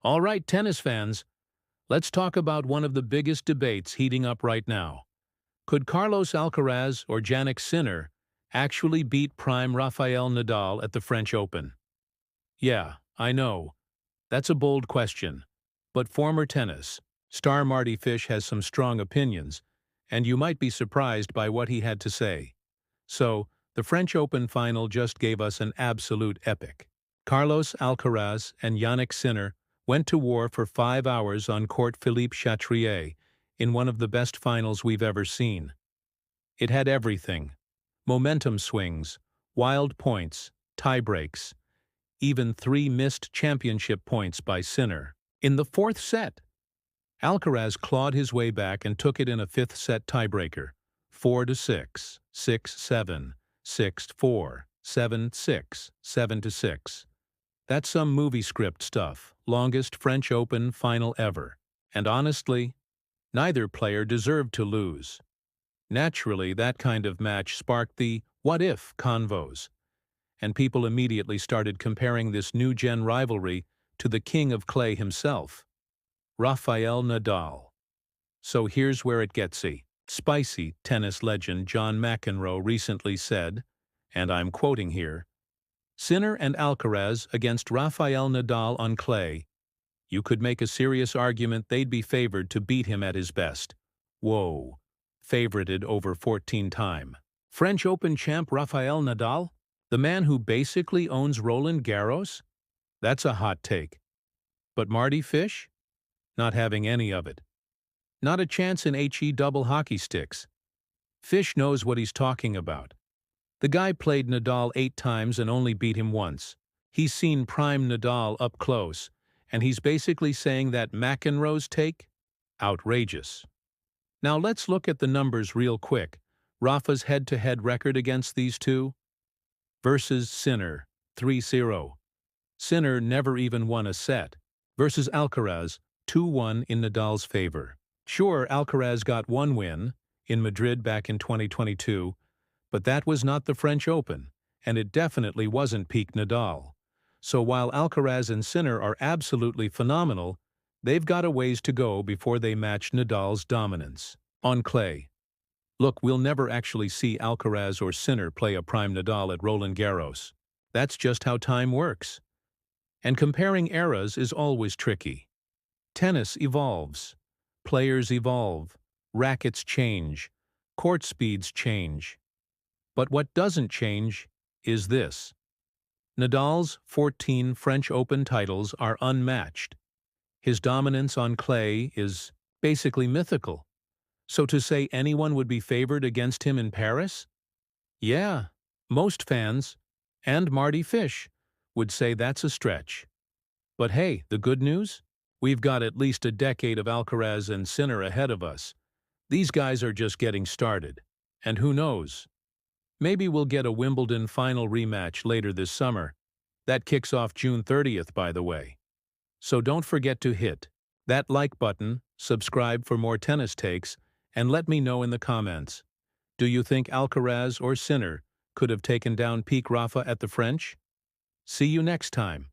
All right, tennis fans, let's talk about one of the biggest debates heating up right now. Could Carlos Alcaraz or Jannik Sinner actually beat prime Rafael Nadal at the French Open? Yeah, I know, that's a bold question. But former tennis star Mardy Fish has some strong opinions, and you might be surprised by what he had to say. So, the French Open final just gave us an absolute epic. Carlos Alcaraz and Jannik Sinner went to war for 5 hours on court Philippe Chatrier in one of the best finals we've ever seen. It had everything: momentum swings, wild points, tiebreaks, even 3 missed championship points by Sinner. In the fourth set, Alcaraz clawed his way back and took it in a fifth-set tiebreaker, 4-6, 6-7, 6-4, 7-6, 7-6. That's some movie script stuff, longest French Open final ever. And honestly, neither player deserved to lose. Naturally, that kind of match sparked the what-if convos, and people immediately started comparing this new-gen rivalry to the king of clay himself, Rafael Nadal. So here's where it gets spicy. Tennis legend John McEnroe recently said, and I'm quoting here, "Sinner and Alcaraz against Rafael Nadal on clay. You could make a serious argument they'd be favored to beat him at his best." Whoa. Favorited over 14-time French Open champ Rafael Nadal? The man who basically owns Roland Garros? That's a hot take. But Mardy Fish? Not having any of it. Not a chance in HE double hockey sticks. Fish knows what he's talking about. The guy played Nadal 8 times and only beat him once. He's seen prime Nadal up close, and he's basically saying that McEnroe's take? Outrageous. Now let's look at the numbers real quick. Rafa's head-to-head record against these two? Versus Sinner, 3-0. Sinner never even won a set. Versus Alcaraz, 2-1 in Nadal's favor. Sure, Alcaraz got one win, in Madrid back in 2022, but that was not the French Open, and it definitely wasn't peak Nadal. So while Alcaraz and Sinner are absolutely phenomenal, they've got a ways to go before they match Nadal's dominance. On clay. Look, we'll never actually see Alcaraz or Sinner play a prime Nadal at Roland Garros. That's just how time works. And comparing eras is always tricky. Tennis evolves. Players evolve. Rackets change. Court speeds change. But what doesn't change is this. Nadal's 14 French Open titles are unmatched. His dominance on clay is basically mythical. So to say anyone would be favored against him in Paris? Yeah, most fans, and Mardy Fish, would say that's a stretch. But hey, the good news? We've got at least a decade of Alcaraz and Sinner ahead of us. These guys are just getting started. And who knows? Maybe we'll get a Wimbledon final rematch later this summer. That kicks off June 30th, by the way. So don't forget to hit that like button, subscribe for more tennis takes, and let me know in the comments. Do you think Alcaraz or Sinner could have taken down peak Rafa at the French? See you next time.